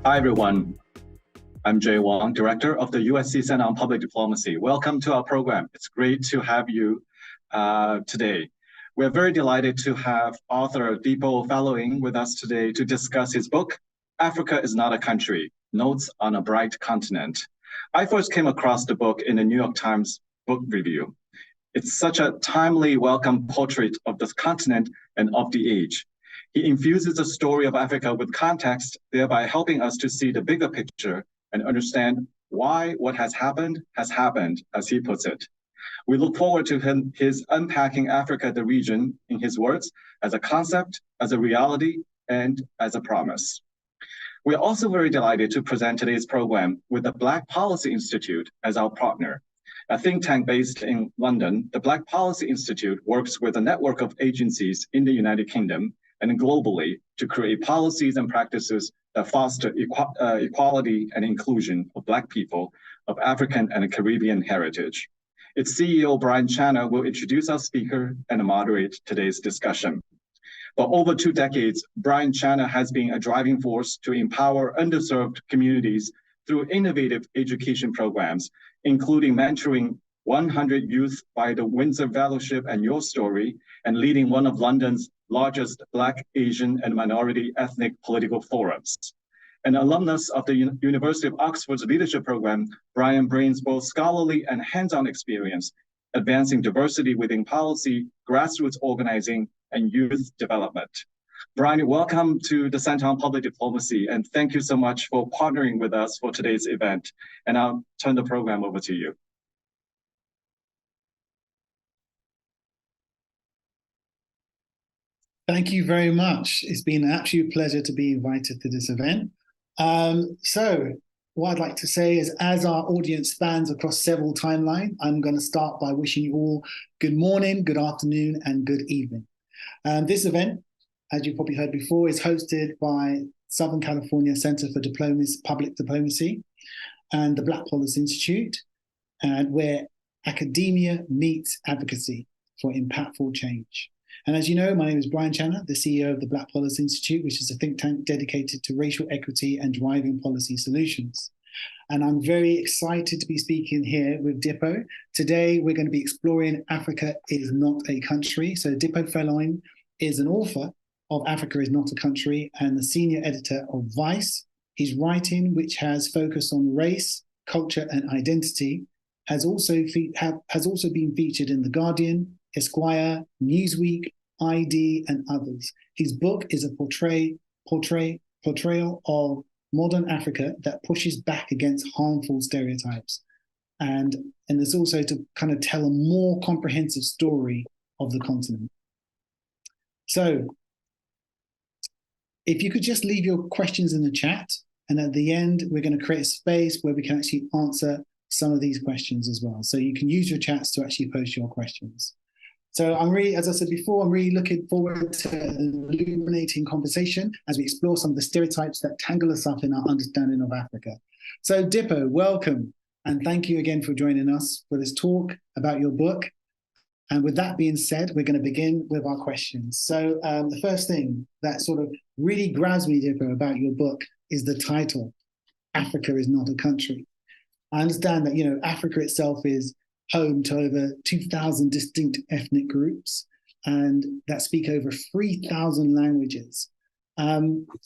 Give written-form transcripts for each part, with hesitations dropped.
Hi, everyone. I'm Jay Wong, Director of the USC Center on Public Diplomacy. Welcome to our program. It's great to have you today. We're very delighted to have author Dipo Faloyin with us today to discuss his book, Africa is Not a Country, Notes on a Bright Continent. I first came across the book in the New York Times book review. It's such a timely, welcome portrait of this continent and of the age. He infuses the story of Africa with context, thereby helping us to see the bigger picture and understand why what has happened, as he puts it. We look forward to his unpacking Africa, the region, in his words, as a concept, as a reality, and as a promise. We're also very delighted to present today's program with the Black Policy Institute as our partner. A think tank based in London, the Black Policy Institute works with a network of agencies in the United Kingdom and globally to create policies and practices that foster equality and inclusion of Black people of African and Caribbean heritage. Its CEO, Brian Channa, will introduce our speaker and moderate today's discussion. For over 2 decades, Brian Channa has been a driving force to empower underserved communities through innovative education programs, including mentoring 100 youth by the Windsor Fellowship and Your Story, and leading one of London's largest Black, Asian, and minority ethnic political forums. An alumnus of the University of Oxford's leadership program, Brian brings both scholarly and hands-on experience, advancing diversity within policy, grassroots organizing, and youth development. Brian, welcome to the Center on Public Diplomacy, and thank you so much for partnering with us for today's event. And I'll turn the program over to you. Thank you very much. It's been an absolute pleasure to be invited to this event. So what I'd like to say is, as our audience spans across several timelines, I'm going to start by wishing you all good morning, good afternoon, and good evening. This event, as you've probably heard before, is hosted by Southern California Center for Public Diplomacy and the Black Policy Institute, and where academia meets advocacy for impactful change. And as you know, my name is Brian Channa, the CEO of the Black Policy Institute, which is a think tank dedicated to racial equity and driving policy solutions. And I'm very excited to be speaking here with Dipo. Today, we're going to be exploring Africa is Not a Country. So Dipo Faloyin is an author of Africa is Not a Country and the senior editor of Vice. His writing, which has focused on race, culture, and identity, has also been featured in The Guardian, Esquire, Newsweek, ID, and others. His book is a portrayal of modern Africa that pushes back against harmful stereotypes. And there's also to kind of tell a more comprehensive story of the continent. So if you could just leave your questions in the chat, and at the end, we're going to create a space where we can actually answer some of these questions as well. So you can use your chats to actually post your questions. So I'm really, as I said before, I'm really looking forward to an illuminating conversation as we explore some of the stereotypes that tangle us up in our understanding of Africa. So Dipo, welcome. And thank you again for joining us for this talk about your book. And with that being said, we're going to begin with our questions. So the first thing that sort of really grabs me, Dipo, about your book is the title, Africa is Not a Country. I understand that, Africa itself is home to over 2,000 distinct ethnic groups and that speak over 3,000 languages.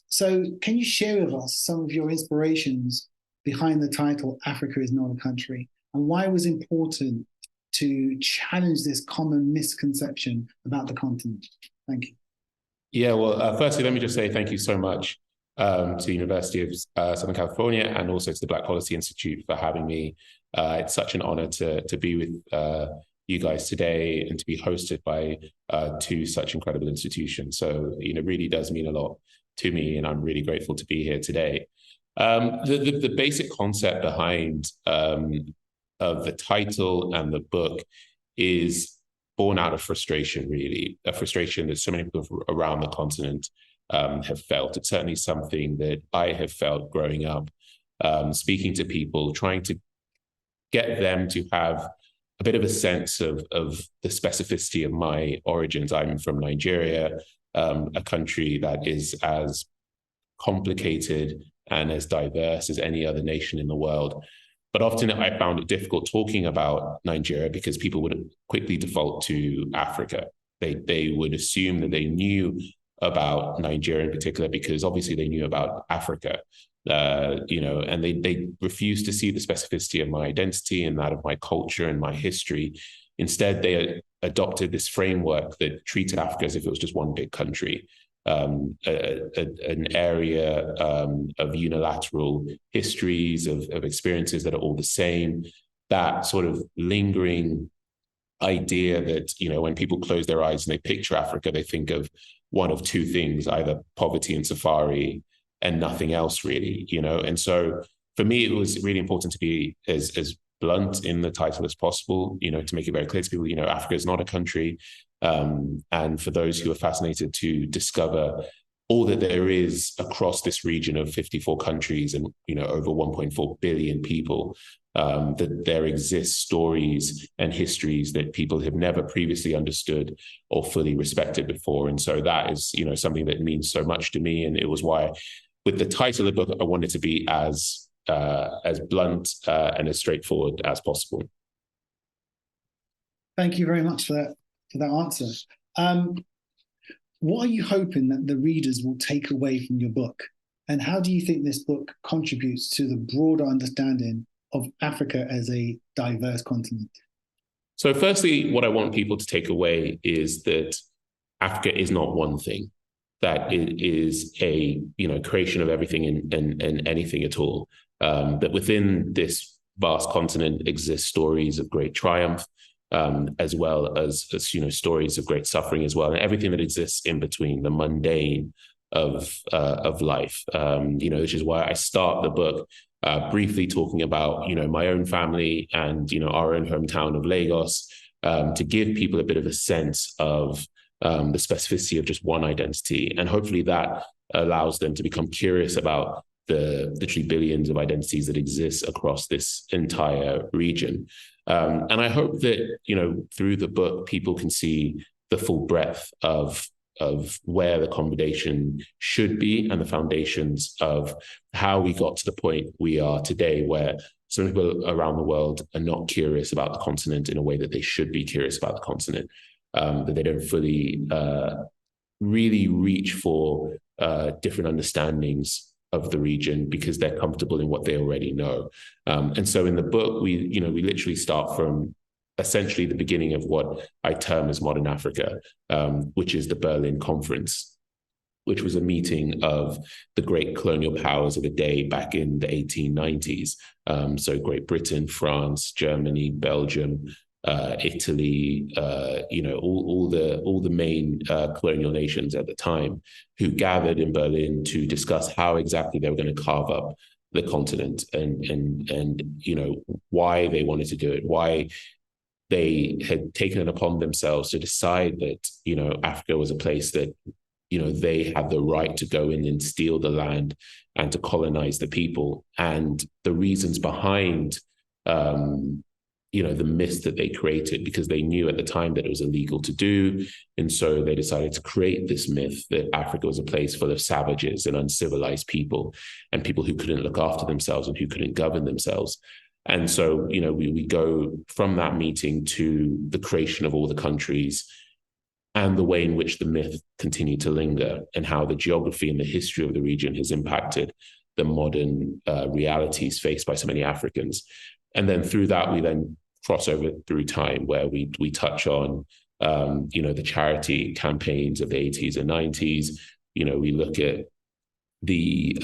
So can you share with us some of your inspirations behind the title, Africa is Not a Country, and why it was important to challenge this common misconception about the continent? Thank you. Yeah, well, firstly, let me just say thank you so much to the University of Southern California and also to the Black Policy Institute for having me. It's such an honor to be with you guys today and to be hosted by two such incredible institutions. So, it really does mean a lot to me, and I'm really grateful to be here today. The basic concept behind of the title and the book is born out of frustration, really, a frustration that so many people around the continent have felt. It's certainly something that I have felt growing up, speaking to people, trying to get them to have a bit of a sense of the specificity of my origins. I'm from Nigeria, a country that is as complicated and as diverse as any other nation in the world. But often I found it difficult talking about Nigeria because people would quickly default to Africa. They would assume that they knew about Nigeria in particular because obviously they knew about Africa, and they refused to see the specificity of my identity and that of my culture and my history. Instead, they adopted this framework that treated Africa as if it was just one big country. An area of unilateral histories, of experiences that are all the same, that sort of lingering idea that, when people close their eyes and they picture Africa, they think of one of two things, either poverty and safari and nothing else really, And so for me, it was really important to be as blunt in the title as possible, to make it very clear to people, Africa is not a country. And for those who are fascinated to discover all that there is across this region of 54 countries and, over 1.4 billion people, that there exist stories and histories that people have never previously understood or fully respected before. And so that is, something that means so much to me. And it was why with the title of the book, I wanted to be as blunt and as straightforward as possible. Thank you very much for that answer. What are you hoping that the readers will take away from your book? And how do you think this book contributes to the broader understanding of Africa as a diverse continent? So firstly, what I want people to take away is that Africa is not one thing, that it is a creation of everything and anything at all. That within this vast continent exist stories of great triumph, as well as stories of great suffering as well, and everything that exists in between, the mundane of life. Which is why I start the book briefly talking about my own family and our own hometown of Lagos, to give people a bit of a sense of the specificity of just one identity, and hopefully that allows them to become curious about the literally billions of identities that exist across this entire region. And I hope that, through the book, people can see the full breadth of where the combination should be and the foundations of how we got to the point we are today, where some people around the world are not curious about the continent in a way that they should be curious about the continent, that they don't fully really reach for different understandings of the region because they're comfortable in what they already know. And so in the book, we literally start from essentially the beginning of what I term as modern Africa, which is the Berlin Conference, which was a meeting of the great colonial powers of the day back in the 1890s. So Great Britain, France, Germany, Belgium, Italy, all the main colonial nations at the time, who gathered in Berlin to discuss how exactly they were going to carve up the continent and why they wanted to do it, why they had taken it upon themselves to decide that Africa was a place that they had the right to go in and steal the land and to colonize the people, and the reasons behind the myths that they created, because they knew at the time that it was illegal to do. And so they decided to create this myth that Africa was a place full of savages and uncivilized people and people who couldn't look after themselves and who couldn't govern themselves. And so, we go from that meeting to the creation of all the countries and the way in which the myth continued to linger, and how the geography and the history of the region has impacted the modern realities faced by so many Africans. And then through that, we then cross over through time, where we touch on, the charity campaigns of the 80s and 90s. We look at the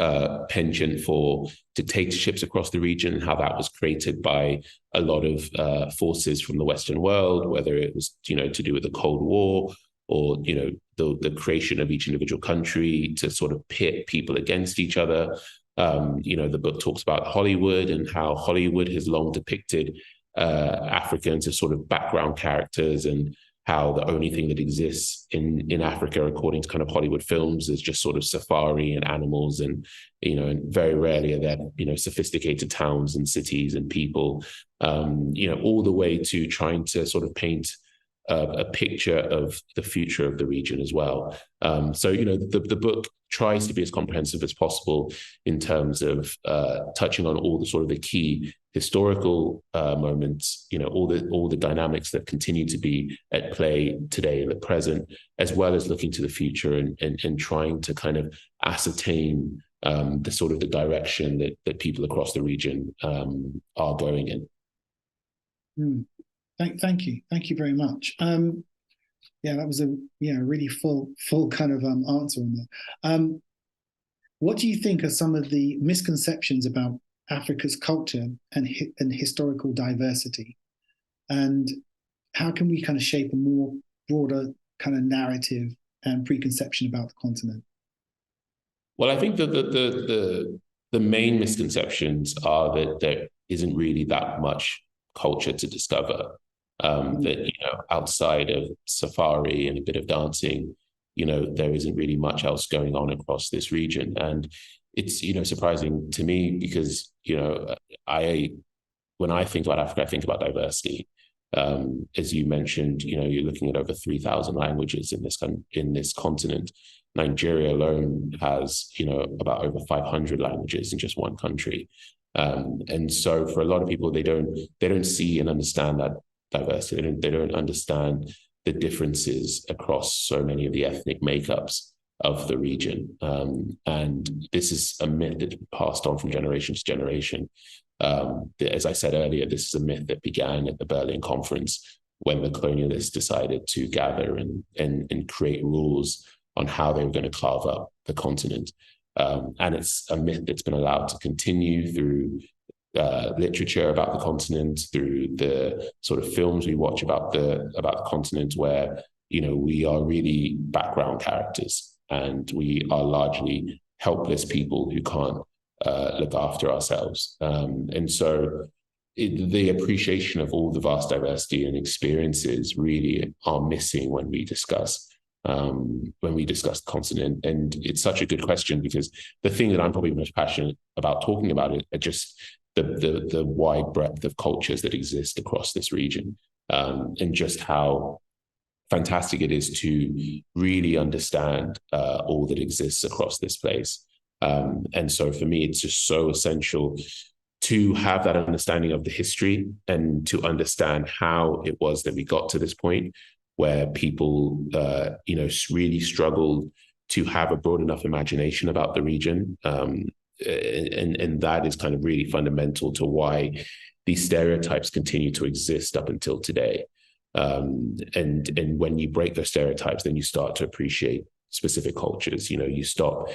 penchant for dictatorships across the region, and how that was created by a lot of forces from the Western world, whether it was, to do with the Cold War, or, the creation of each individual country to sort of pit people against each other. The book talks about Hollywood, and how Hollywood has long depicted Africans as sort of background characters, and how the only thing that exists in Africa, according to kind of Hollywood films, is just sort of safari and animals, and and very rarely are there sophisticated towns and cities and people, all the way to trying to sort of paint a picture of the future of the region as well. So the book tries to be as comprehensive as possible in terms of touching on all the sort of the key historical moments, all the dynamics that continue to be at play today in the present, as well as looking to the future, and trying to kind of ascertain the sort of the direction that people across the region are going in. Thank you very much. That was a really full kind of answer on that. What do you think are some of the misconceptions about Africa's culture and historical diversity, and how can we kind of shape a more broader kind of narrative and preconception about the continent? Well, I think that the main misconceptions are that there isn't really that much culture to discover. That outside of safari and a bit of dancing, there isn't really much else going on across this region. And it's surprising to me, because when I think about Africa, I think about diversity. As you mentioned, you're looking at over 3,000 languages in this continent. Nigeria alone has about over 500 languages in just one country. And so for a lot of people, they don't see and understand that diversity. They don't understand the differences across so many of the ethnic makeups of the region. And this is a myth that's passed on from generation to generation. As I said earlier, this is a myth that began at the Berlin Conference, when the colonialists decided to gather and create rules on how they were going to carve up the continent. And it's a myth that's been allowed to continue through literature about the continent, through the sort of films we watch about the continent, where we are really background characters, and we are largely helpless people who can't look after ourselves. And so the appreciation of all the vast diversity and experiences really are missing when we discuss the continent. And it's such a good question, because the thing that I'm probably most passionate about talking about are just the wide breadth of cultures that exist across this region, and just how fantastic it is to really understand all that exists across this place. And so for me, it's just so essential to have that understanding of the history, and to understand how it was that we got to this point where people, really struggled to have a broad enough imagination about the region. And that is kind of really fundamental to why these stereotypes continue to exist up until today. And when you break those stereotypes, then you start to appreciate specific cultures. You stop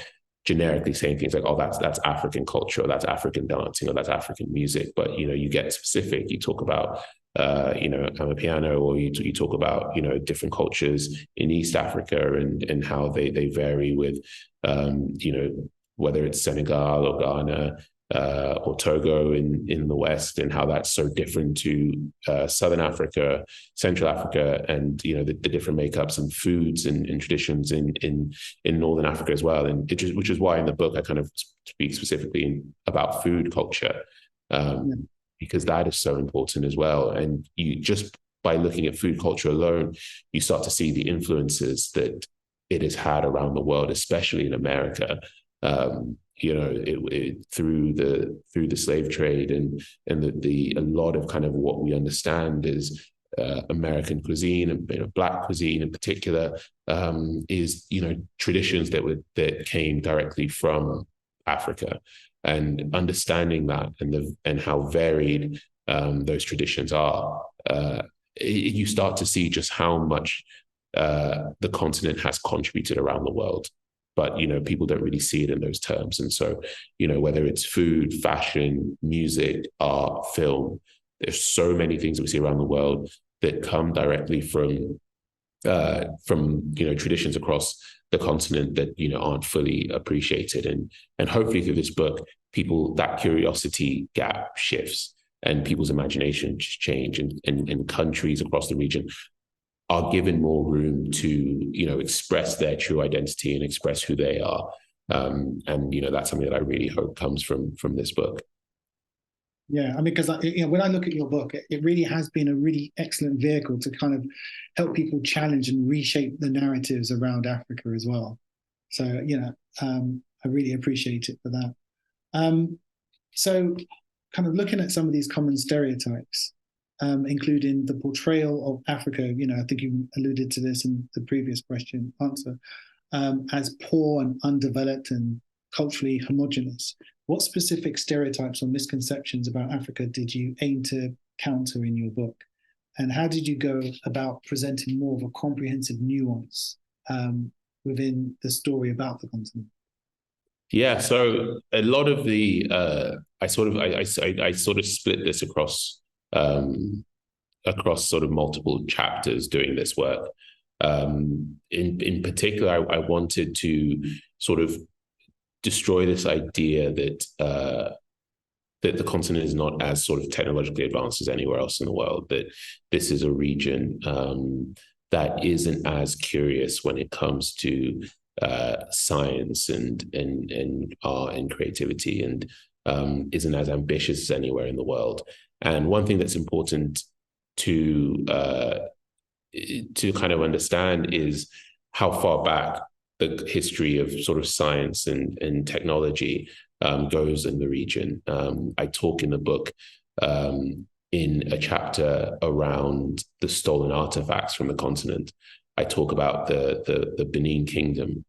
generically saying things like, oh, that's African culture, or that's African dancing, or that's African music. But, you get specific. You talk about, Amapiano, or you talk about, different cultures in East Africa, and how they vary with, whether it's Senegal or Ghana, or Togo in the West, and how that's so different to Southern Africa, Central Africa, and the different makeups and foods and traditions in Northern Africa as well. And which is why in the book I kind of speak specifically about food culture, because that is so important as well. And you just by looking at food culture alone, you start to see the influences that it has had around the world, especially in America. through the slave trade and a lot of kind of what we understand is American cuisine and Black cuisine in particular is traditions that came directly from Africa, and understanding that and how varied those traditions are, you start to see just how much the continent has contributed around the world. But people don't really see it in those terms, and so whether it's food, fashion, music, art, film, there's so many things that we see around the world that come directly from traditions across the continent that aren't fully appreciated, and hopefully through this book, that curiosity gap shifts and people's imagination change, and countries across the region are given more room to express their true identity and express who they are, and that's something that I really hope comes from this book. Yeah, I mean, because when I look at your book, it really has been a really excellent vehicle to kind of help people challenge and reshape the narratives around Africa as well. So, I really appreciate it for that. So kind of looking at some of these common stereotypes, including the portrayal of Africa, I think you alluded to this in the previous answer, as poor and undeveloped and culturally homogenous. What specific stereotypes or misconceptions about Africa did you aim to counter in your book? And how did you go about presenting more of a comprehensive nuance within the story about the continent? Yeah, so a lot of the I sort of split this across sort of multiple chapters doing this work. In particular, I wanted to sort of destroy this idea that the continent is not as sort of technologically advanced as anywhere else in the world, that this is a region that isn't as curious when it comes to science and art and creativity, and isn't as ambitious as anywhere in the world. And one thing that's important to kind of understand is how far back the history of sort of science and technology goes in the region. I talk in the book in a chapter around the stolen artifacts from the continent. I talk about the Benin Kingdom,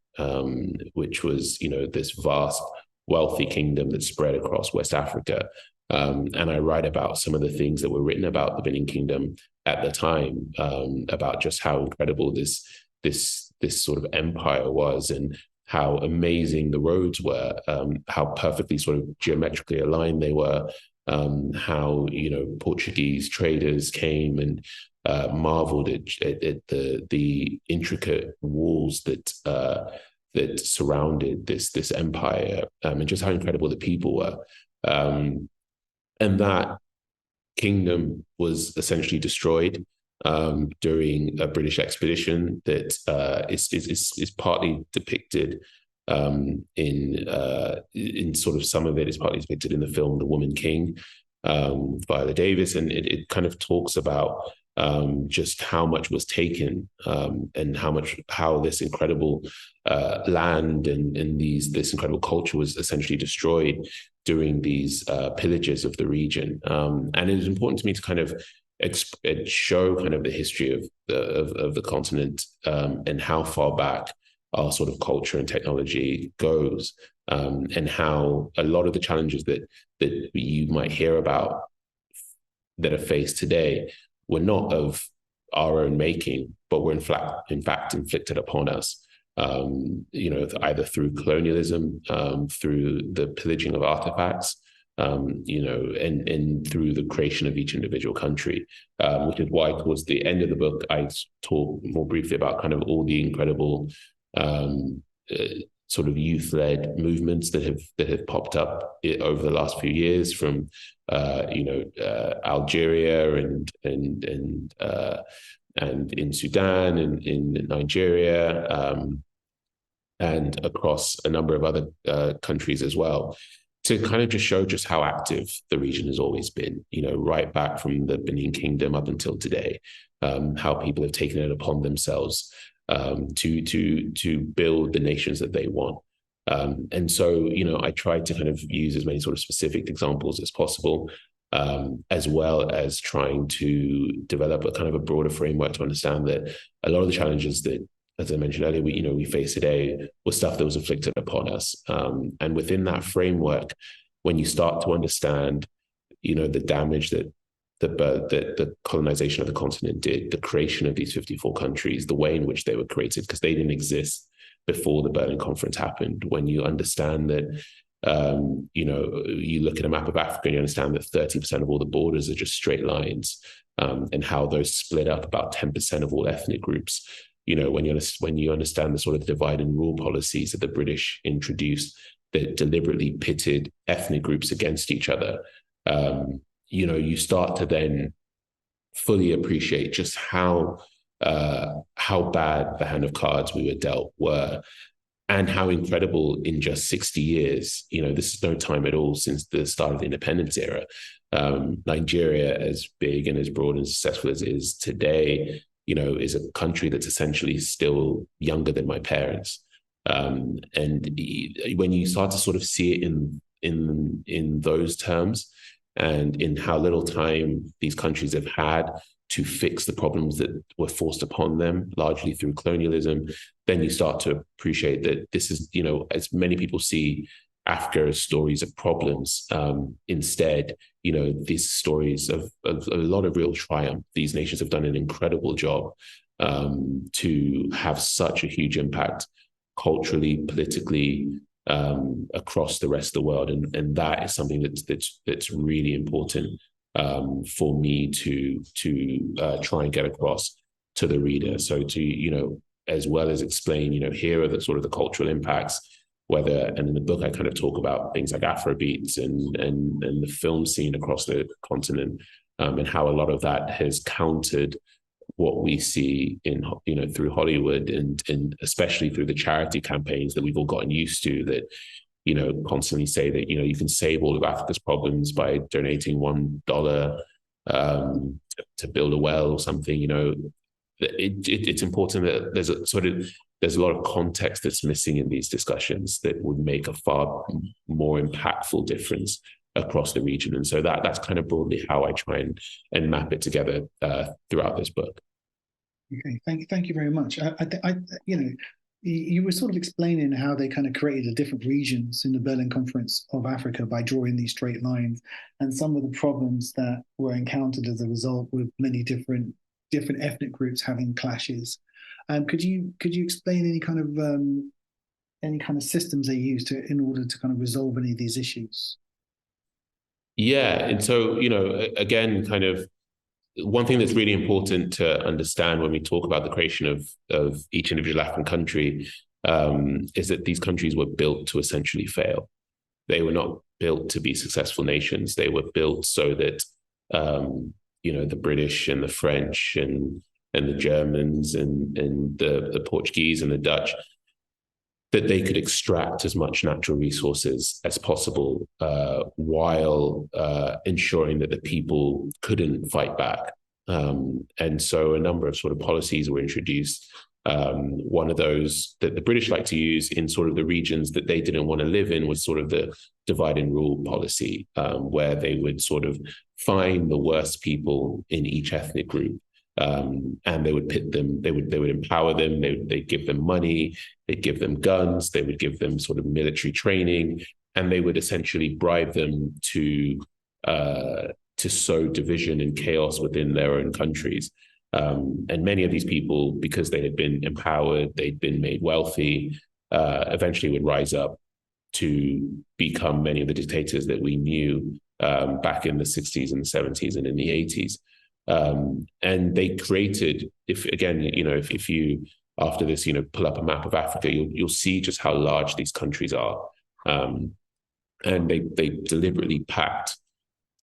which was this vast, wealthy kingdom that spread across West Africa. And I write about some of the things that were written about the Benin Kingdom at the time, about just how incredible this sort of empire was, and how amazing the roads were, how perfectly sort of geometrically aligned they were, how Portuguese traders came and marveled at the intricate walls that surrounded this empire, and just how incredible the people were. And that kingdom was essentially destroyed during a British expedition that is partly depicted in sort of some of it is partly depicted in the film The Woman King, Viola Davis, and it kind of talks about just how much was taken, and how this incredible land and this incredible culture was essentially destroyed during these pillages of the region. And it was important to me to kind of show kind of the history of the continent, and how far back our sort of culture and technology goes, and how a lot of the challenges that you might hear about that are faced today were not of our own making, but were in fact inflicted upon us, either through colonialism, through the pillaging of artifacts, and through the creation of each individual country, which is why towards the end of the book, I talk more briefly about kind of all the incredible sort of youth-led movements that have popped up over the last few years, from Algeria and in Sudan and in Nigeria, and across a number of other countries as well, to kind of just show just how active the region has always been, right back from the Benin Kingdom up until today, how people have taken it upon themselves to build the nations that they want. And so, I tried to kind of use as many sort of specific examples as possible, as well as trying to develop a kind of a broader framework to understand that a lot of the challenges that, as I mentioned earlier, we face today was stuff that was inflicted upon us. And within that framework, when you start to understand, the damage that the colonization of the continent did, the creation of these 54 countries, the way in which they were created, because they didn't exist before the Berlin Conference happened. When you understand that, you look at a map of Africa and you understand that 30% of all the borders are just straight lines, and how those split up about 10% of all ethnic groups. When you understand the sort of divide and rule policies that the British introduced that deliberately pitted ethnic groups against each other, you start to then fully appreciate just how bad the hand of cards we were dealt were, and how incredible in just 60 years, this is no time at all since the start of the independence era. Nigeria, as big and as broad and successful as it is today, is a country that's essentially still younger than my parents. And when you start to sort of see it in those terms, and in how little time these countries have had to fix the problems that were forced upon them, largely through colonialism, then you start to appreciate that this is, as many people see Africa as stories of problems, instead, these stories of a lot of real triumph. These nations have done an incredible job to have such a huge impact culturally, politically, across the rest of the world, and that is something that's really important for me to try and get across to the reader. So to as well as explain, here are the sort of the cultural impacts. And in the book I kind of talk about things like Afrobeats and the film scene across the continent, and how a lot of that has countered what we see in through Hollywood, and especially through the charity campaigns that we've all gotten used to, that constantly say that you can save all of Africa's problems by donating $1 to build a well or something. It's important that there's a lot of context that's missing in these discussions that would make a far more impactful difference across the region. And so that's kind of broadly how I try and map it together throughout this book. Okay, thank you very much. You were sort of explaining how they kind of created the different regions in the Berlin Conference of Africa by drawing these straight lines, and some of the problems that were encountered as a result, with many different ethnic groups having clashes. Could you explain any kind of systems they used in order to kind of resolve any of these issues? Yeah, and so again, kind of one thing that's really important to understand when we talk about the creation of each individual African country is that these countries were built to essentially fail. They were not built to be successful nations. They were built so that the British and the French and the Germans and the Portuguese and the Dutch, that they could extract as much natural resources as possible, while ensuring that the people couldn't fight back. And so a number of sort of policies were introduced. One of those that the British like to use in sort of the regions that they didn't want to live in was sort of the divide and rule policy, where they would sort of find the worst people in each ethnic group. And they would pit them, they would empower them, they'd give them money, they'd give them guns, they would give them sort of military training, and they would essentially bribe them to sow division and chaos within their own countries. And many of these people, because they had been empowered, they'd been made wealthy, eventually would rise up to become many of the dictators that we knew back in the 60s and the 70s and in the 80s. And they created, if you after this, pull up a map of Africa, you'll see just how large these countries are. And they deliberately packed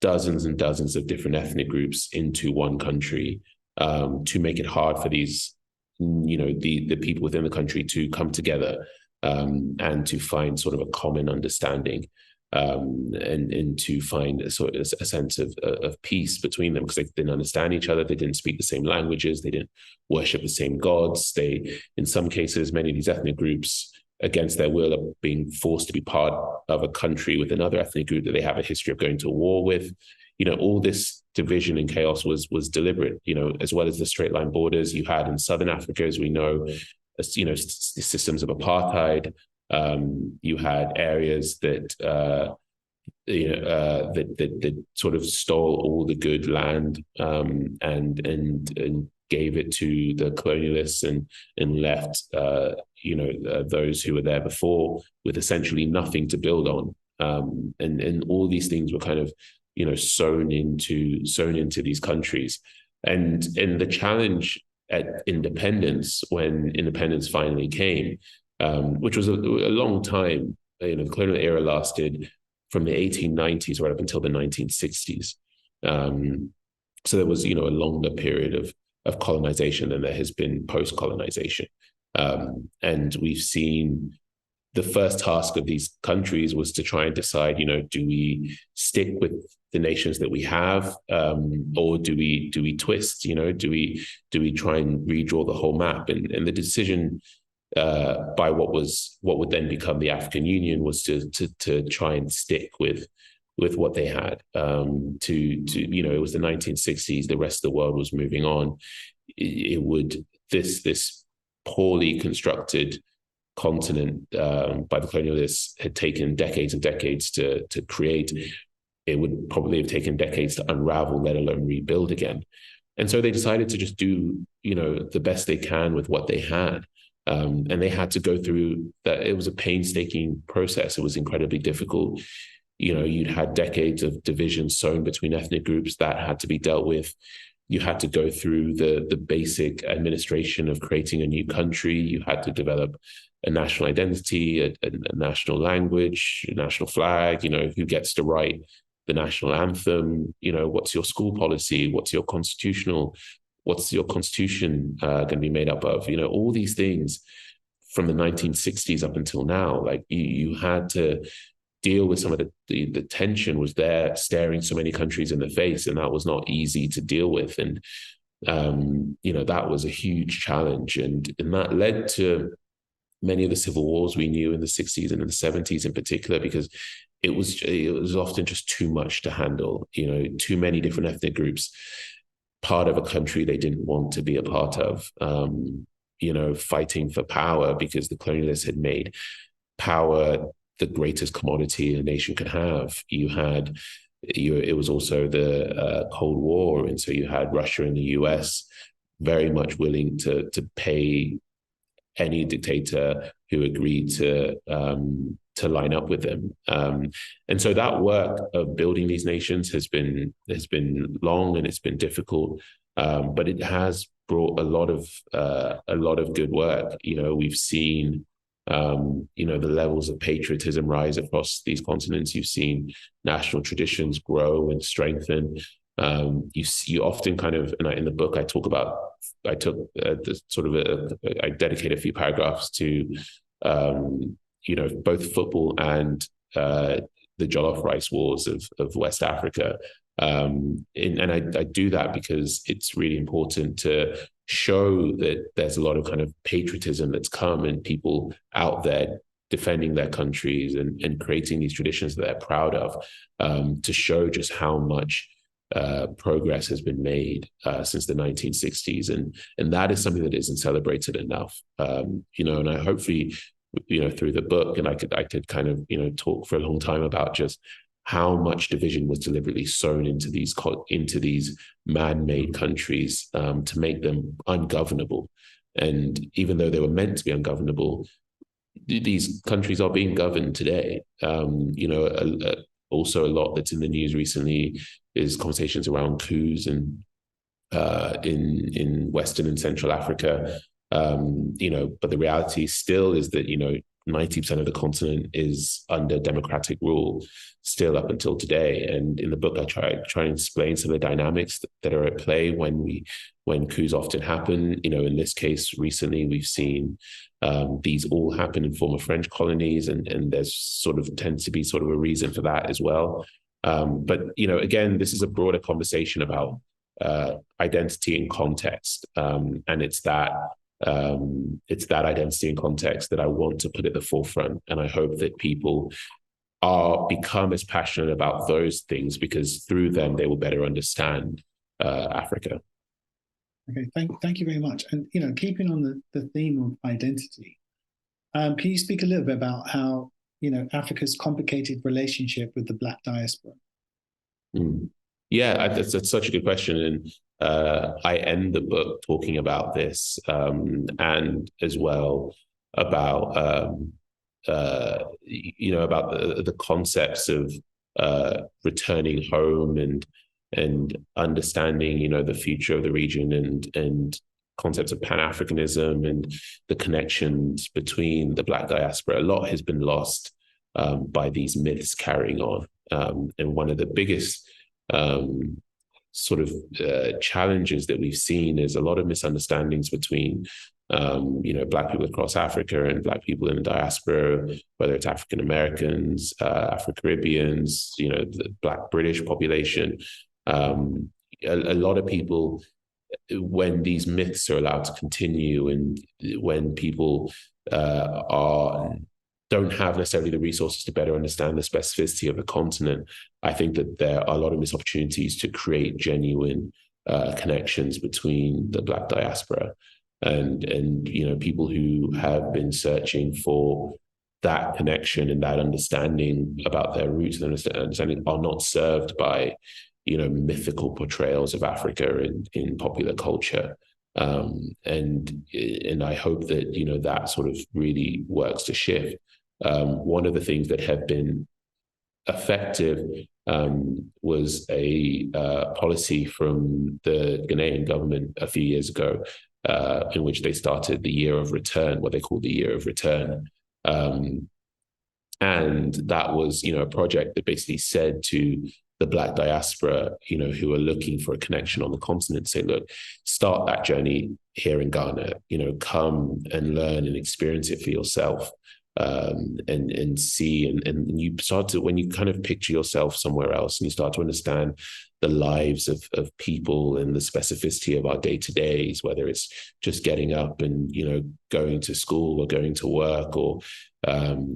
dozens and dozens of different ethnic groups into one country, to make it hard for these, the people within the country to come together, and to find sort of a common understanding. And to find a sense of peace between them, because they didn't understand each other, they didn't speak the same languages, they didn't worship the same gods. In some cases, many of these ethnic groups against their will, are being forced to be part of a country with another ethnic group that they have a history of going to war with. All this division and chaos was deliberate, as well as the straight line borders you had in Southern Africa, as we know, systems of apartheid. You had areas that that sort of stole all the good land and gave it to the colonialists and left those who were there before with essentially nothing to build on. And all these things were kind of sewn into these countries. And the challenge at independence, when independence finally came, which was a long time, the colonial era lasted from the 1890s right up until the 1960s. So there was, a longer period of colonization than there has been post-colonization. And we've seen the first task of these countries was to try and decide, do we stick with the nations that we have, or do we twist? Do we try and redraw the whole map? And the decision by what would then become the African Union was to try and stick with what they had. It was the 1960s. The rest of the world was moving on. This poorly constructed continent by the colonialists had taken decades and decades to create. It would probably have taken decades to unravel, let alone rebuild again. And so they decided to just do, the best they can with what they had. And they had to go through that. It was a painstaking process. It was incredibly difficult. You'd had decades of division sown between ethnic groups that had to be dealt with. You had to go through the basic administration of creating a new country. You had to develop a national identity, a national language, a national flag, who gets to write the national anthem, what's your school policy, what's your constitution going to be made up of? All these things from the 1960s up until now, like you had to deal with some of the tension was there staring so many countries in the face, and that was not easy to deal with. And, that was a huge challenge. And that led to many of the civil wars we knew in the 60s and in the 70s in particular, because it was often just too much to handle, too many different ethnic groups, part of a country they didn't want to be a part of, fighting for power because the colonialists had made power the greatest commodity a nation could have. It was also the Cold War. And so you had Russia and the US very much willing to pay any dictator who agreed to line up with them. And so that work of building these nations has been long and it's been difficult, but it has brought a lot of good work. We've seen the levels of patriotism rise across these continents. You've seen national traditions grow and strengthen. You often kind of, and in the book I dedicate a few paragraphs to, both football and the Jollof rice wars of West Africa. And I do that because it's really important to show that there's a lot of kind of patriotism that's come and people out there defending their countries and creating these traditions that they're proud of, to show just how much progress has been made since the 1960s. And that is something that isn't celebrated enough. And I hopefully, through the book, and I could kind of, talk for a long time about just how much division was deliberately sown into these man-made countries to make them ungovernable. And even though they were meant to be ungovernable, these countries are being governed today. Also a lot that's in the news recently is conversations around coups in Western and Central Africa. But the reality still is that, 90% of the continent is under democratic rule still up until today. And in the book, I try and explain some of the dynamics that are at play when coups often happen. In this case, recently, we've seen these all happen in former French colonies, and there's sort of tends to be sort of a reason for that as well. But, again, this is a broader conversation about identity and context. And it's that it's that identity and context that I want to put at the forefront. And I hope that people become as passionate about those things, because through them, they will better understand Africa. Okay, thank you very much. And, keeping on the theme of identity, can you speak a little bit about how, Africa's complicated relationship with the Black diaspora? Yeah, that's such a good question. And I end the book talking about this, and as well about, about the concepts of returning home and understanding, the future of the region, and concepts of Pan-Africanism and the connections between the Black diaspora. A lot has been lost by these myths carrying on. And one of the biggest challenges that we've seen is a lot of misunderstandings between Black people across Africa and Black people in the diaspora, whether it's African Americans, Afro-Caribbeans, the Black British population. A lot of people, when these myths are allowed to continue, and when people don't have necessarily the resources to better understand the specificity of the continent, I think that there are a lot of missed opportunities to create genuine connections between the Black diaspora and people who have been searching for that connection and that understanding about their roots and understanding are not served by mythical portrayals of Africa in popular culture. And I hope that that sort of really works to shift. One of the things that have been effective was a policy from the Ghanaian government a few years ago, in which they started the year of return, what they call the year of return. And that was, a project that basically said to the Black diaspora, who are looking for a connection on the continent, say, look, start that journey here in Ghana, come and learn and experience it for yourself. And see, and you start to, when you kind of picture yourself somewhere else and you start to understand the lives of people and the specificity of our day-to-days, whether it's just getting up and, going to school or going to work or,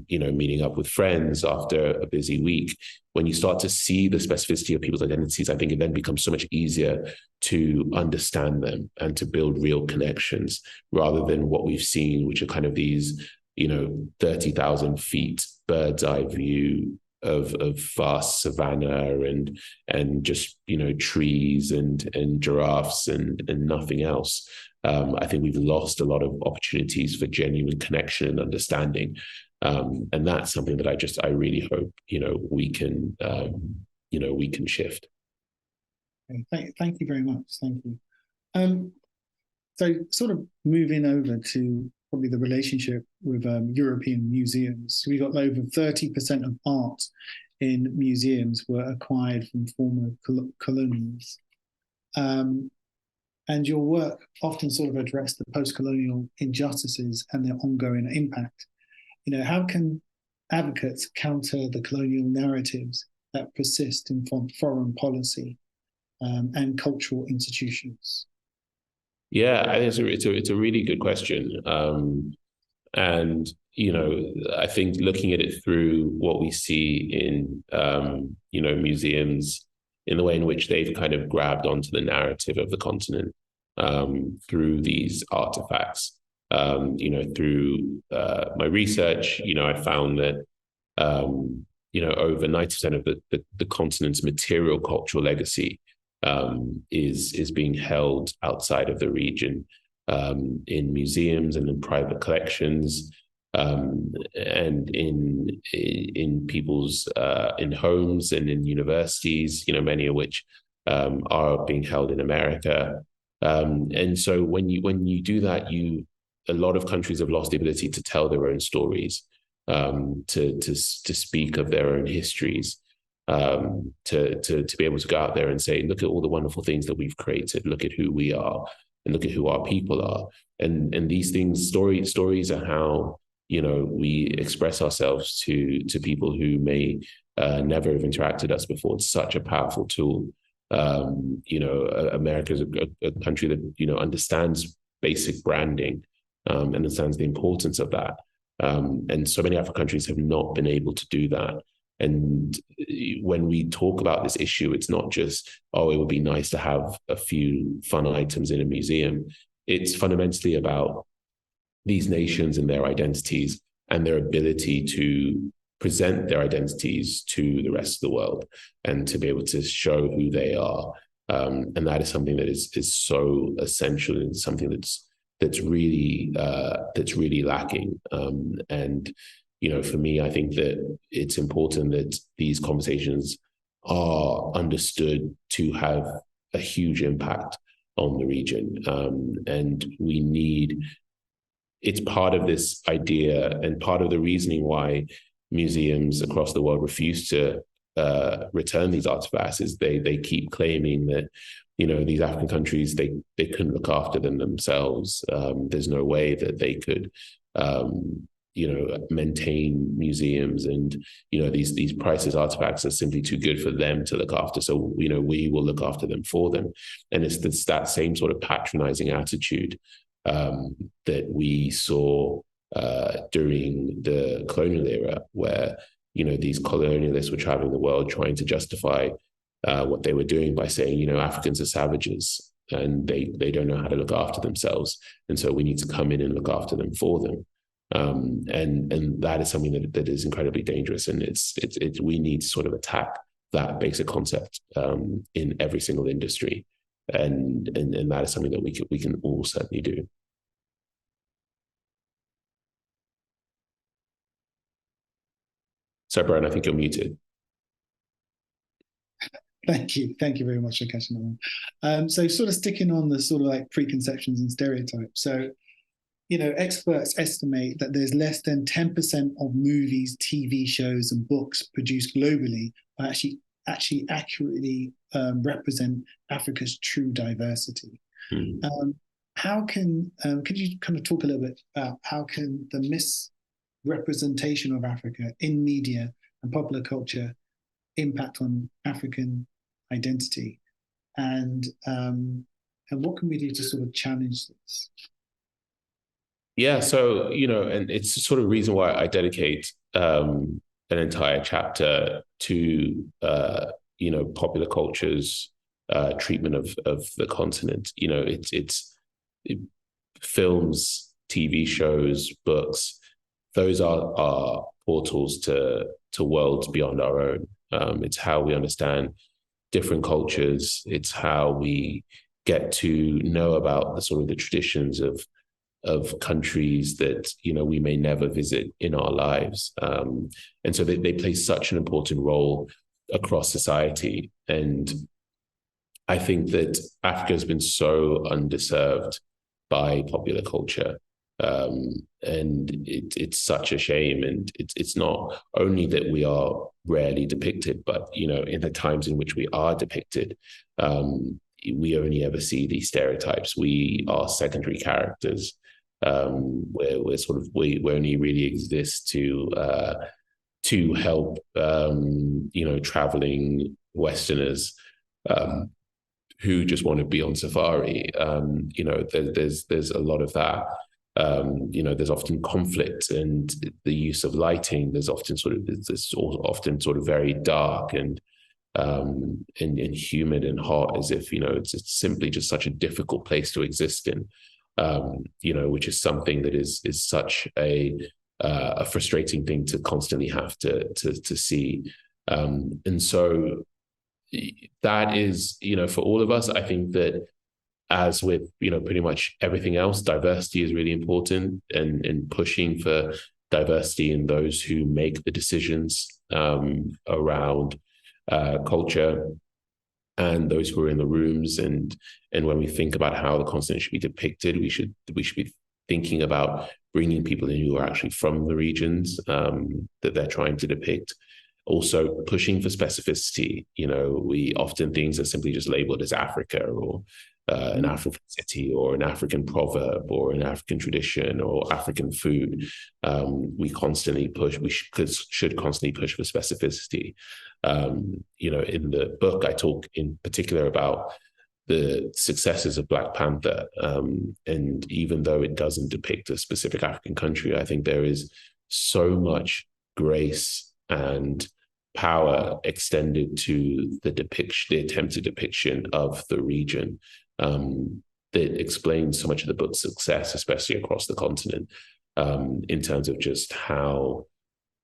meeting up with friends after a busy week. When you start to see the specificity of people's identities, I think it then becomes so much easier to understand them and to build real connections, rather than what we've seen, which are kind of these 30,000 feet bird's eye view of vast savanna and just trees and giraffes and nothing else. I think we've lost a lot of opportunities for genuine connection and understanding, and that's something that I really hope we can shift. Thank you very much. Thank you. So sort of moving over to probably the relationship with European museums. We got over 30% of art in museums were acquired from former colonials. And your work often sort of addressed the post-colonial injustices and their ongoing impact. How can advocates counter the colonial narratives that persist in foreign policy and cultural institutions? Yeah, I think it's a really good question. And, I think looking at it through what we see in, museums, in the way in which they've kind of grabbed onto the narrative of the continent through these artifacts. Through my research, I found that, over 90% of the continent's material cultural legacy is being held outside of the region, in museums and in private collections, and in people's in homes and in universities, many of which are being held in America. And so when you do that, a lot of countries have lost the ability to tell their own stories, to speak of their own histories. To be able to go out there and say, look at all the wonderful things that we've created, look at who we are, and look at who our people are. And these things, stories are how, we express ourselves to people who may never have interacted us before. It's such a powerful tool. America is a country that, understands basic branding. understands the importance of that. And so many African countries have not been able to do that. And when we talk about this issue, it's not just, oh, it would be nice to have a few fun items in a museum. It's fundamentally about these nations and their identities and their ability to present their identities to the rest of the world and to be able to show who they are. And that is something that is so essential and something that's really lacking. And for me, I think that it's important that these conversations are understood to have a huge impact on the region. And it's part of this idea and part of the reasoning why museums across the world refuse to return these artifacts is they keep claiming that, these African countries, they couldn't look after them themselves. There's no way that they could, maintain museums, and these priceless artifacts are simply too good for them to look after. So we will look after them for them, and it's that same sort of patronizing attitude that we saw during the colonial era, where these colonialists were traveling the world trying to justify what they were doing by saying, Africans are savages and they don't know how to look after themselves, and so we need to come in and look after them for them. And that is something that is incredibly dangerous, and we need to sort of attack that basic concept in every single industry, and that is something that we can all certainly do. So, Brian, I think you're muted. Thank you very much for catching on. So, sort of sticking on the sort of like preconceptions and stereotypes. So, experts estimate that there's less than 10% of movies, TV shows, and books produced globally actually accurately represent Africa's true diversity. How could you kind of talk a little bit about how can the misrepresentation of Africa in media and popular culture impact on African identity, and what can we do to sort of challenge this? Yeah, so, and it's the sort of reason why I dedicate an entire chapter to, popular culture's treatment of the continent. It's films, TV shows, books. Those are portals to worlds beyond our own. It's how we understand different cultures. It's how we get to know about the traditions of countries that we may never visit in our lives, and so they play such an important role across society. And I think that Africa has been so underserved by popular culture, and it's such a shame. And it's not only that we are rarely depicted, but in the times in which we are depicted, we only ever see these stereotypes. We are secondary characters. Where we only really exist to help traveling Westerners who just want to be on safari. There's a lot of that. There's often conflict and the use of lighting. There's often sort of very dark and humid and hot, as if it's simply just such a difficult place to exist in. Which is something that is such a frustrating thing to constantly have to see. And so that is, for all of us, I think that as with, pretty much everything else, diversity is really important, and pushing for diversity in those who make the decisions around culture, and those who are in the rooms. And when we think about how the continent should be depicted, we should be thinking about bringing people in who are actually from the regions that they're trying to depict. Also pushing for specificity. We often things are simply just labeled as Africa, or an African city, or an African proverb, or an African tradition, or African food. We constantly push. We should constantly push for specificity. In the book, I talk in particular about the successes of Black Panther. And even though it doesn't depict a specific African country, I think there is so much grace and power extended to the depiction, the attempted depiction of the region, that explains so much of the book's success, especially across the continent, in terms of just how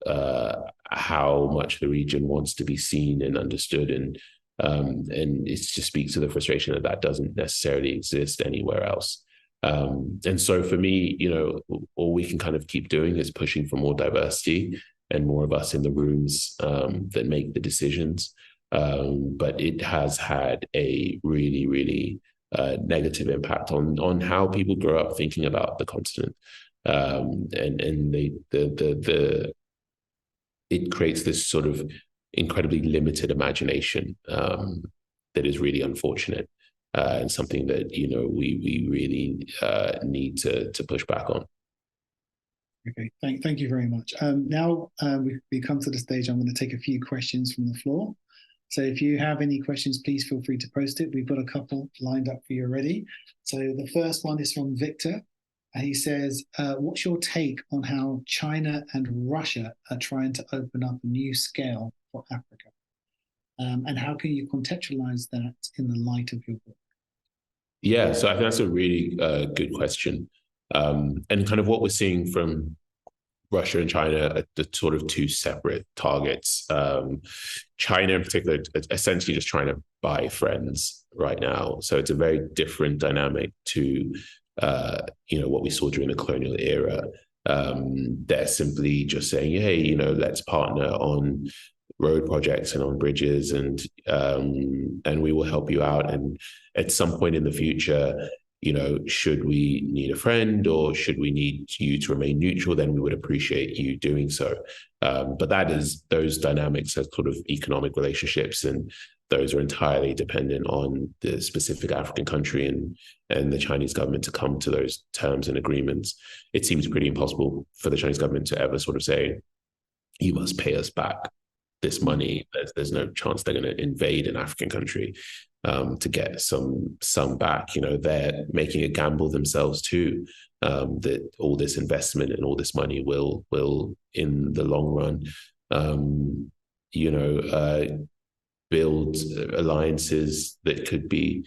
much the region wants to be seen and understood, and it just speaks to the frustration that doesn't necessarily exist anywhere else. And so for me, all we can kind of keep doing is pushing for more diversity and more of us in the rooms that make the decisions. But it has had a really, really negative impact on how people grow up thinking about the continent. It creates this sort of incredibly limited imagination that is really unfortunate, and something that we really need to push back on. Okay, thank you very much. Now we come to the stage. I'm going to take a few questions from the floor. So if you have any questions, please feel free to post it. We've got a couple lined up for you already. So the first one is from Victor. And he says, what's your take on how China and Russia are trying to open up a new scale for Africa? And how can you contextualize that in the light of your book? Yeah, so I think that's a really good question. And kind of what we're seeing from Russia and China are the sort of two separate targets. China in particular, essentially just trying to buy friends right now. So it's a very different dynamic to what we saw during the colonial era. They're simply just saying, hey, let's partner on road projects and on bridges, and we will help you out. And at some point in the future, should we need a friend or should we need you to remain neutral, then we would appreciate you doing so. But those dynamics are sort of economic relationships, and those are entirely dependent on the specific African country and the Chinese government to come to those terms and agreements. It seems pretty impossible for the Chinese government to ever sort of say, you must pay us back this money. There's no chance they're going to invade an African country to get some back. They're making a gamble themselves too, that all this investment and all this money will in the long run, build alliances that could be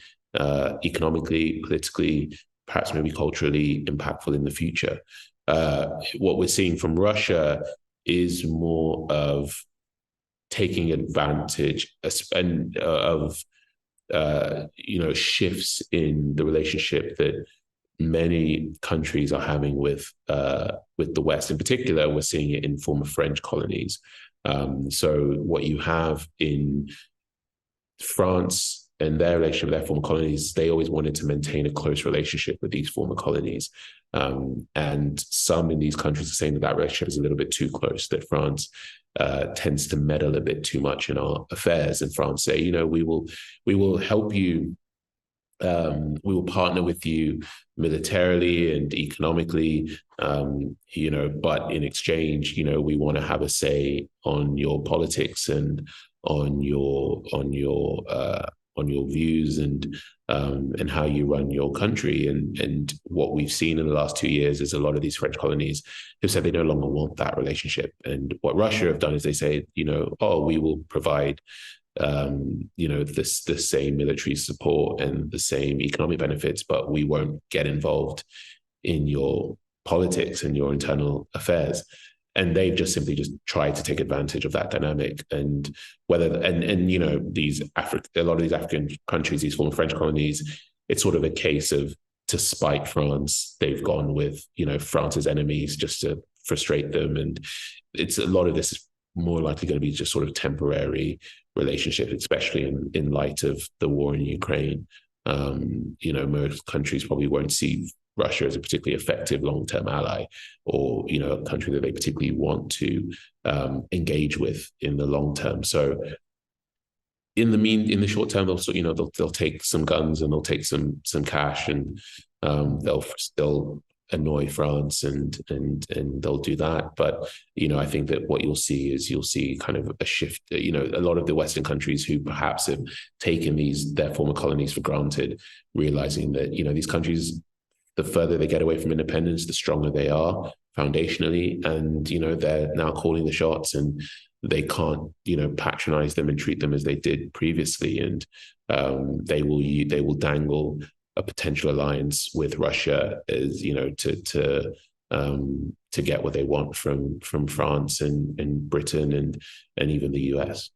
economically, politically, perhaps maybe culturally impactful in the future. What we're seeing from Russia is more of taking advantage of shifts in the relationship that many countries are having with the West. In particular, we're seeing it in former French colonies. So what you have in France and their relationship with their former colonies, they always wanted to maintain a close relationship with these former colonies. And some in these countries are saying that relationship is a little bit too close, that France tends to meddle a bit too much in our affairs. And France say, we will help you, we will partner with you militarily and economically, but in exchange, we want to have a say on your politics and on your views and how you run your country. And what we've seen in the last 2 years is a lot of these French colonies have said they no longer want that relationship. And what Russia have done is they say, we will provide the same military support and the same economic benefits, but we won't get involved in your politics and your internal affairs. And they've just simply tried to take advantage of that dynamic. And a lot of these African countries, these former French colonies, it's sort of a case of, to spite France, they've gone with, France's enemies just to frustrate them. And it's a lot of this is more likely going to be just sort of temporary relationships, especially in light of the war in Ukraine. Most countries probably won't see Russia as a particularly effective long-term ally, or a country that they particularly want to engage with in the long term. So in the short term, they'll take some guns and they'll take some cash, and they'll annoy France, and they'll do that. But I think that what you'll see kind of a shift. A lot of the Western countries who perhaps have taken their former colonies for granted, realizing that these countries, the further they get away from independence, the stronger they are foundationally, and they're now calling the shots, and they can't patronize them and treat them as they did previously, and they will dangle a potential alliance with Russia as to get what they want from France and Britain and even the US.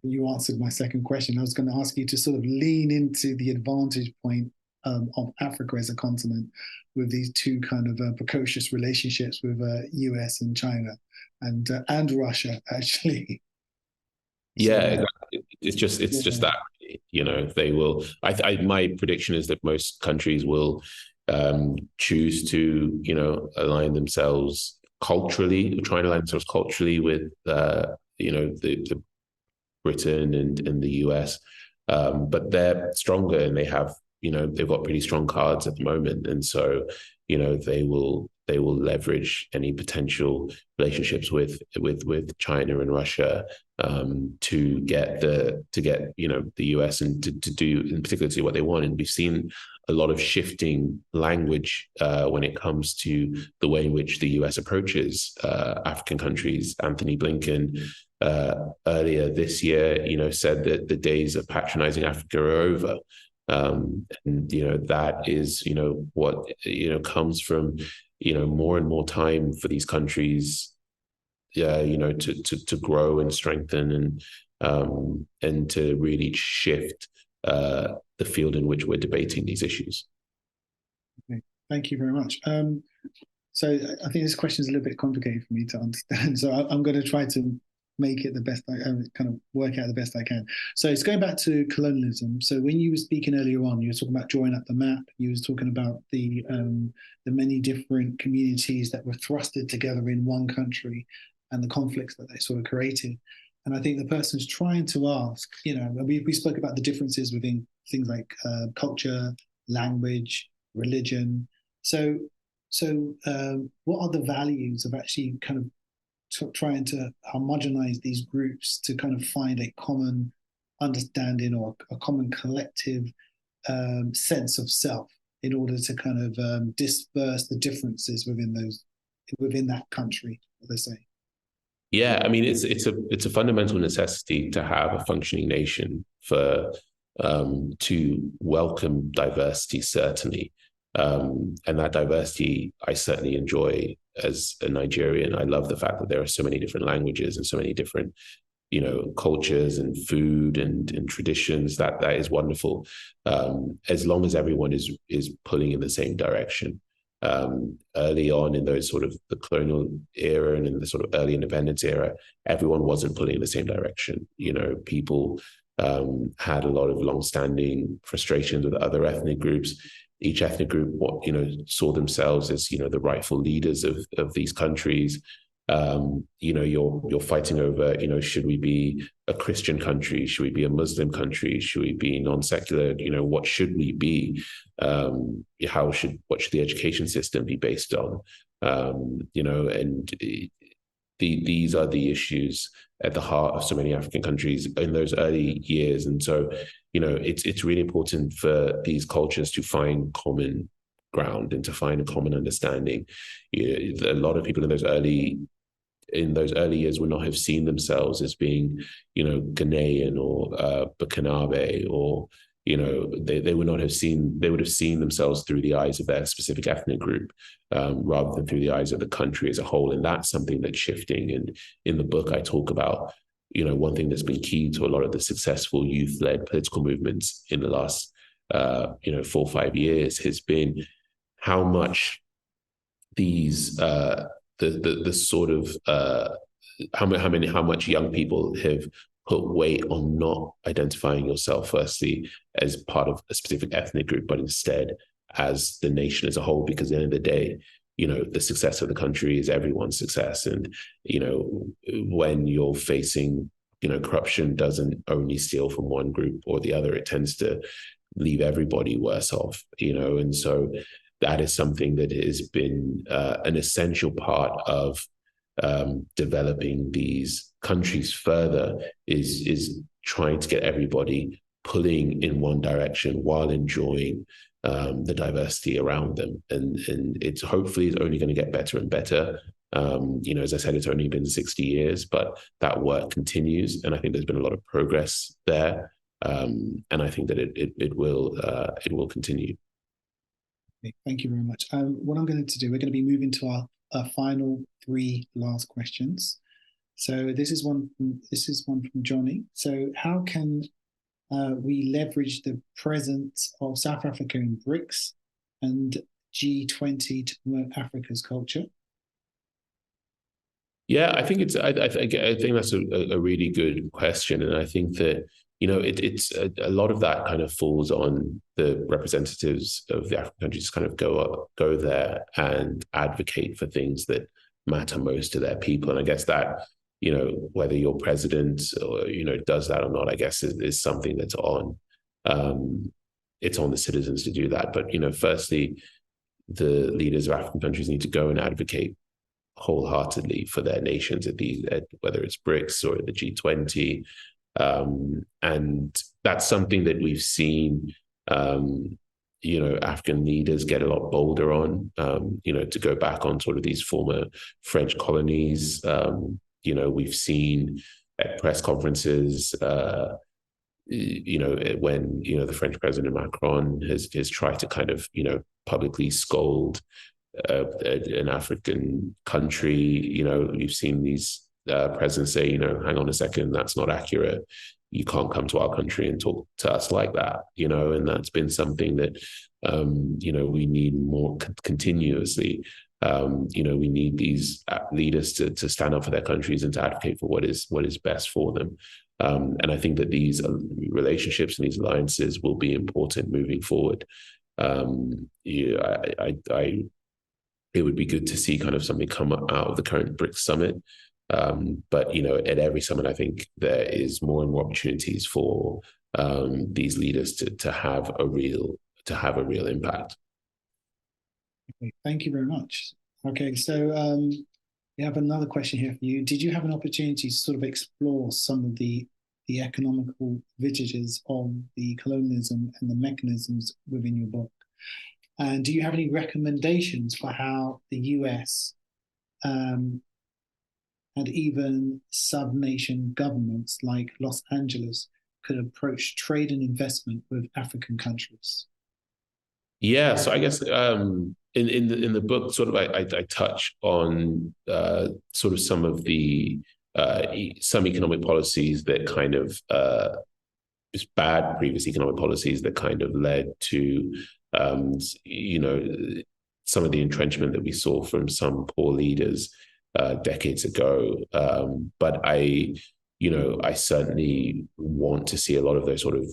You answered my second question. I was going to ask you to sort of lean into the advantage point of Africa as a continent, with these two kind of precocious relationships with US and China and Russia, actually. Yeah, it's just that they will. My prediction is that most countries will choose to align themselves culturally, try and align themselves culturally with the Britain and the US, but they're stronger, and they've got pretty strong cards at the moment, and so they will leverage any potential relationships with China and Russia to get the US and to do in particular to what they want. And we've seen a lot of shifting language when it comes to the way in which the US approaches African countries. Anthony Blinken earlier this year, said that the days of patronizing Africa are over. And that is what comes from more and more time for these countries to grow and strengthen and to really shift the field in which we're debating these issues. Okay. Thank you very much. So I think this question is a little bit complicated for me to understand, so I'm going to try to make it the best I kind of work out the best I can. So it's going back to colonialism. So when you were speaking earlier on, you were talking about drawing up the map. You was talking about the many different communities that were thrusted together in one country and the conflicts that they sort of created. And I think the person's trying to ask, we spoke about the differences within things like culture, language, religion. So what are the values of actually kind of trying to homogenize these groups to kind of find a common understanding or a common collective sense of self in order to kind of disperse the differences within that country, what they say? Yeah, I mean, it's a fundamental necessity to have a functioning nation for to welcome diversity, certainly. And that diversity I certainly enjoy as a Nigerian. I love the fact that there are so many different languages and so many different, cultures and food and traditions. That is wonderful, as long as everyone is pulling in the same direction. Early on in those sort of the colonial era and in the sort of early independence era, everyone wasn't pulling in the same direction. People had a lot of long-standing frustrations with other ethnic groups. Each ethnic group, saw themselves as, the rightful leaders of these countries. You're fighting over, should we be a Christian country? Should we be a Muslim country? Should we be non-secular? What should we be? What should the education system be based on? These are the issues at the heart of so many African countries in those early years. And so, it's really important for these cultures to find common ground and to find a common understanding. A lot of people in those early years would not have seen themselves as being, Ghanaian or Burkinabe, or they would have seen themselves through the eyes of their specific ethnic group, rather than through the eyes of the country as a whole. And that's something that's shifting. And in the book, I talk about, one thing that's been key to a lot of the successful youth-led political movements in the last, 4 or 5 years has been how much these, the sort of, how much young people have put weight on not identifying yourself firstly as part of a specific ethnic group, but instead as the nation as a whole, because at the end of the day, the success of the country is everyone's success. And, when you're facing, corruption doesn't only steal from one group or the other, it tends to leave everybody worse off, and so that is something that has been an essential part of developing these countries further, is trying to get everybody pulling in one direction while enjoying the diversity around them. And it's hopefully it's only going to get better and better. As I said, it's only been 60 years, but that work continues. And I think there's been a lot of progress there. And I think that it will continue. Okay, thank you very much. What I'm going to do, we're going to be moving to our final three last questions. So this is one from Johnny. So how can we leverage the presence of South Africa in BRICS and G20 to promote Africa's culture? Yeah, I think I think that's a really good question, and I think that it's a lot of that kind of falls on the representatives of the African countries to kind of go there and advocate for things that matter most to their people. And I guess that whether your president or does that or not, I guess is something that's on it's on the citizens to do that. But firstly, the leaders of African countries need to go and advocate wholeheartedly for their nations whether it's BRICS or the G20. And that's something that we've seen, African leaders get a lot bolder on, to go back on sort of these former French colonies. We've seen at press conferences, when, the French President Macron has tried to kind of, publicly scold an African country. We've seen these presidents say, hang on a second, that's not accurate. You can't come to our country and talk to us like that, and that's been something that, we need more continuously. We need these leaders to stand up for their countries and to advocate for what is best for them. And I think that these relationships and these alliances will be important moving forward. It would be good to see kind of something come out of the current BRICS summit. But at every summit, I think there is more and more opportunities for these leaders to have a real impact. Okay, thank you very much. Okay, so we have another question here for you. Did you have an opportunity to sort of explore some of the economical vestiges of the colonialism and the mechanisms within your book? And do you have any recommendations for how the US and even sub-nation governments like Los Angeles could approach trade and investment with African countries? Yeah, so I guess in the book, sort of I touch on sort of some of the some economic policies that kind of just bad previous economic policies that kind of led to some of the entrenchment that we saw from some poor leaders decades ago. But I certainly want to see a lot of those sort of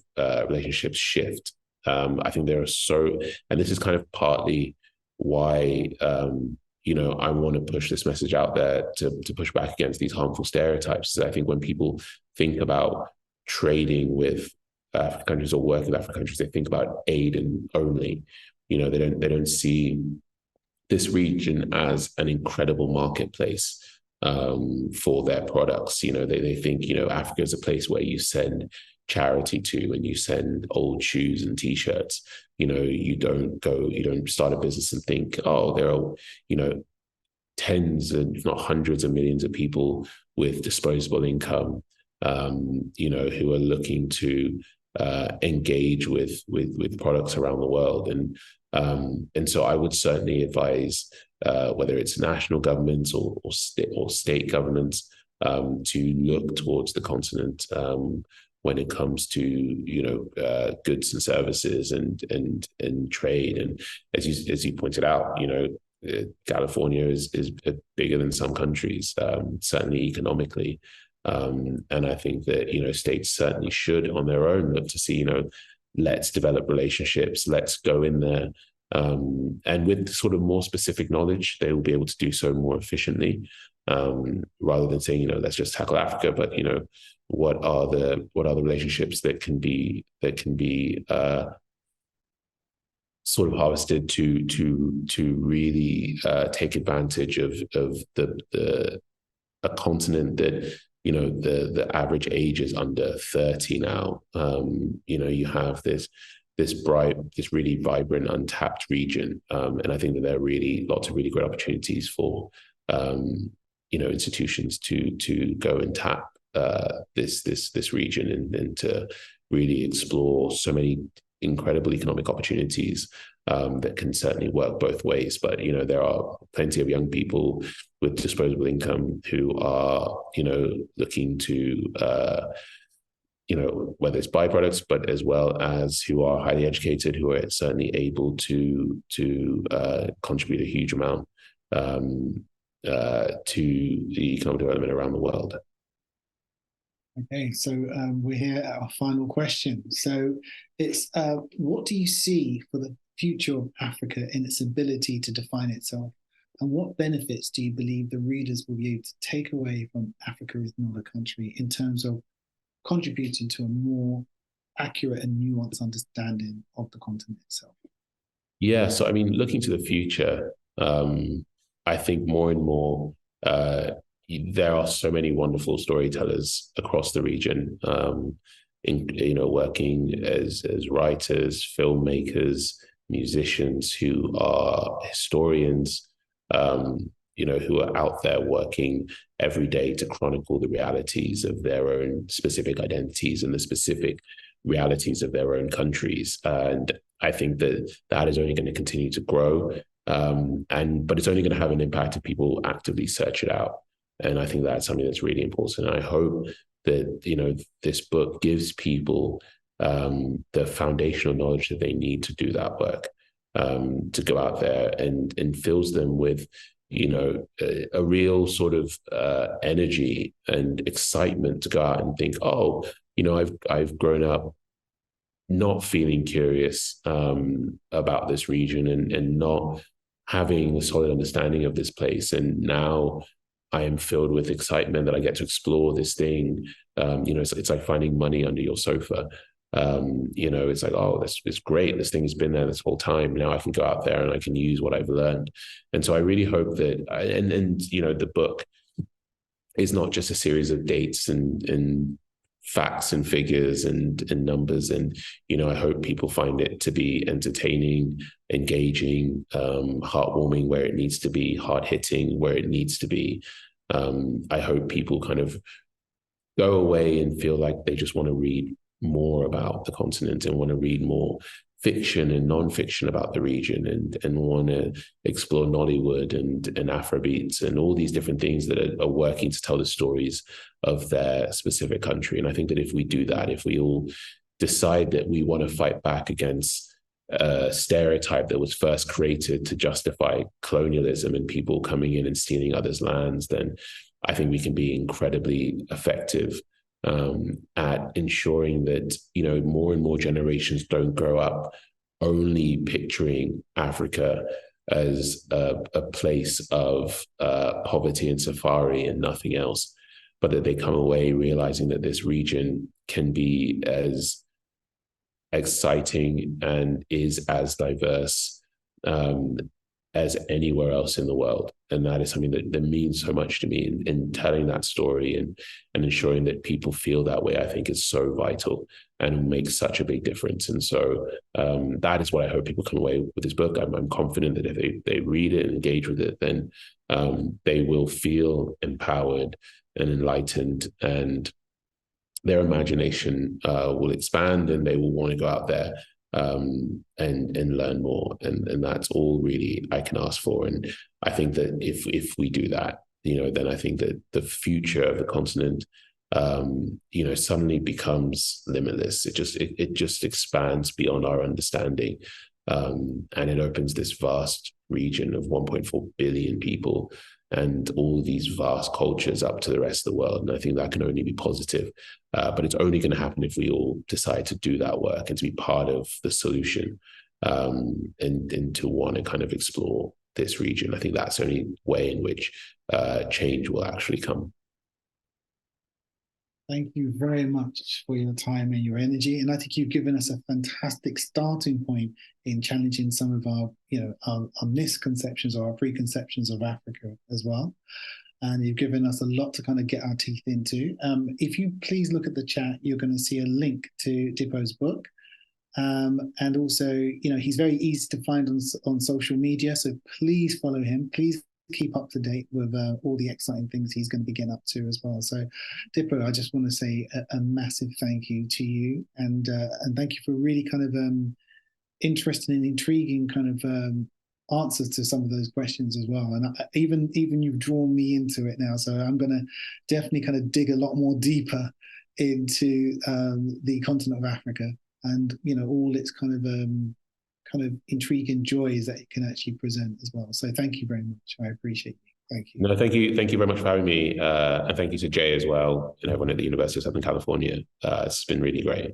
relationships shift. I think there are and this is kind of partly why, I want to push this message out there to push back against these harmful stereotypes. I think when people think about trading with African countries or working with African countries, they think about aid and only. They don't see this region as an incredible marketplace for their products. They think, Africa is a place where you send charity to and you send old shoes and t-shirts. You don't start a business and think, oh, there are, tens and if not hundreds of millions of people with disposable income, who are looking to engage with products around the world. And so I would certainly advise whether it's national governments or state governments to look towards the continent when it comes to goods and services and trade. And as you pointed out, California is bigger than some countries, certainly economically. And I think that states certainly should on their own look to see let's develop relationships, let's go in there. And with sort of more specific knowledge, they will be able to do so more efficiently, rather than saying, let's just tackle Africa, but what are the relationships that can be sort of harvested to really take advantage of a continent that, you know, the average age is under 30 now. You know, you have this really vibrant, untapped region, and I think that there are really lots of really great opportunities for you know, institutions to go and tap this region and to really explore so many incredible economic opportunities that can certainly work both ways. But, you know, there are plenty of young people with disposable income who are, you know, looking to, you know, whether it's byproducts, but as well as who are highly educated, who are certainly able to contribute a huge amount to the economic development around the world. Okay, so we're here at our final question. So it's what do you see for the future of Africa in its ability to define itself? And what benefits do you believe the readers will be able to take away from Africa is Not a Country in terms of contributing to a more accurate and nuanced understanding of the continent itself? Yeah, so I mean, looking to the future, I think more and more there are so many wonderful storytellers across the region, you know, working as writers, filmmakers, musicians who are historians, you know, who are out there working every day to chronicle the realities of their own specific identities and the specific realities of their own countries. And I think that is only going to continue to grow. But it's only going to have an impact if people actively search it out. And I think that's something that's really important. And I hope that, you know, this book gives people the foundational knowledge that they need to do that work, to go out there and fills them with, you know, a real sort of energy and excitement to go out and think, oh, you know, I've grown up not feeling curious about this region and not having a solid understanding of this place. And now I am filled with excitement that I get to explore this thing. You know, it's like finding money under your sofa. You know, it's like, oh, it's great. This thing has been there this whole time. Now I can go out there and I can use what I've learned. And so I really hope that, and you know, the book is not just a series of dates and facts and figures and numbers. And, you know, I hope people find it to be entertaining, engaging, heartwarming where it needs to be, hard-hitting where it needs to be. I hope people kind of go away and feel like they just want to read more about the continent and want to read more fiction and non-fiction about the region and want to explore Nollywood and Afrobeats and all these different things that are working to tell the stories of their specific country. And I think that if we do that, if we all decide that we want to fight back against a stereotype that was first created to justify colonialism and people coming in and stealing others' lands, then I think we can be incredibly effective at ensuring that, you know, more and more generations don't grow up only picturing Africa as a place of poverty and safari and nothing else, but that they come away realizing that this region can be as exciting and is as diverse as anywhere else in the world. And that is something that means so much to me in telling that story and ensuring that people feel that way, I think is so vital and makes such a big difference. And so that is what I hope people come away with this book. I'm confident that if they read it and engage with it, then they will feel empowered and enlightened, and their imagination will expand and they will want to go out there and learn more. And that's all really I can ask for. And I think that if we do that, you know, then I think that the future of the continent, you know, suddenly becomes limitless. It just expands beyond our understanding. And it opens this vast region of 1.4 billion people and all these vast cultures up to the rest of the world. And I think that can only be positive. But it's only going to happen if we all decide to do that work and to be part of the solution, and to want to kind of explore this region. I think that's the only way in which change will actually come. Thank you very much for your time and your energy. And I think you've given us a fantastic starting point in challenging some of our, our misconceptions or our preconceptions of Africa as well. And you've given us a lot to kind of get our teeth into. If you please look at the chat, you're going to see a link to Dipo's book. And also, he's very easy to find on social media. So please follow him. Please keep up to date with all the exciting things he's going to be getting up to as well. So, Dipo, I just want to say a massive thank you to you, and thank you for really kind of interesting and intriguing kind of answers to some of those questions as well. And even you've drawn me into it now, so I'm going to definitely kind of dig a lot more deeper into the continent of Africa and all its kind of intriguing joys that it can actually present as well. So thank you very much. I appreciate you. Thank you. No, thank you very much for having me, and thank you to Jay as well, and everyone at the University of Southern California. It's been really great.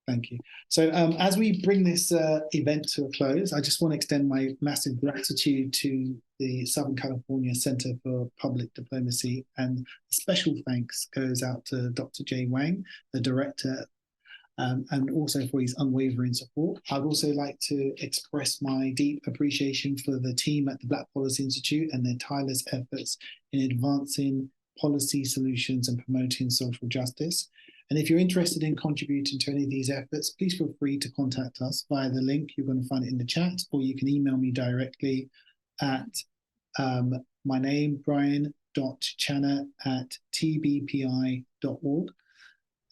Thank you. So as we bring this event to a close, I just want to extend my massive gratitude to the Southern California Center for Public Diplomacy, and a special thanks goes out to Dr. Jay Wang, the director, and also for his unwavering support. I'd also like to express my deep appreciation for the team at the Black Policy Institute and their tireless efforts in advancing policy solutions and promoting social justice. And if you're interested in contributing to any of these efforts, please feel free to contact us via the link. You're going to find it in the chat, or you can email me directly at my name, brian.channer@tbpi.org.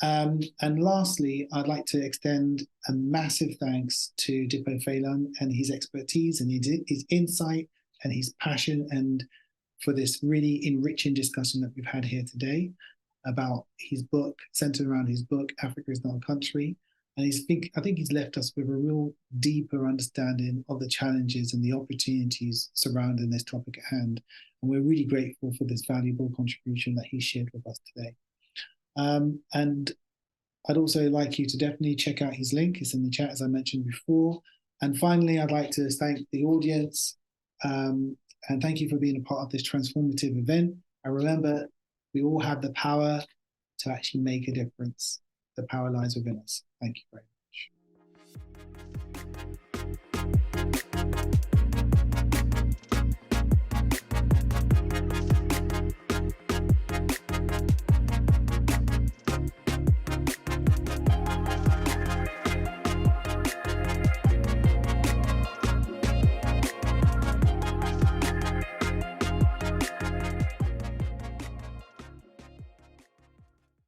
And lastly, I'd like to extend a massive thanks to Dipo Faloyin and his expertise and his insight and his passion, and for this really enriching discussion that we've had here today about his book, centered around his book, Africa is Not a Country. And I think he's left us with a real deeper understanding of the challenges and the opportunities surrounding this topic at hand. And we're really grateful for this valuable contribution that he shared with us today. And I'd also like you to definitely check out his link. It's in the chat, as I mentioned before. And finally, I'd like to thank the audience and thank you for being a part of this transformative event. And remember, we all have the power to actually make a difference. The power lies within us. Thank you very much.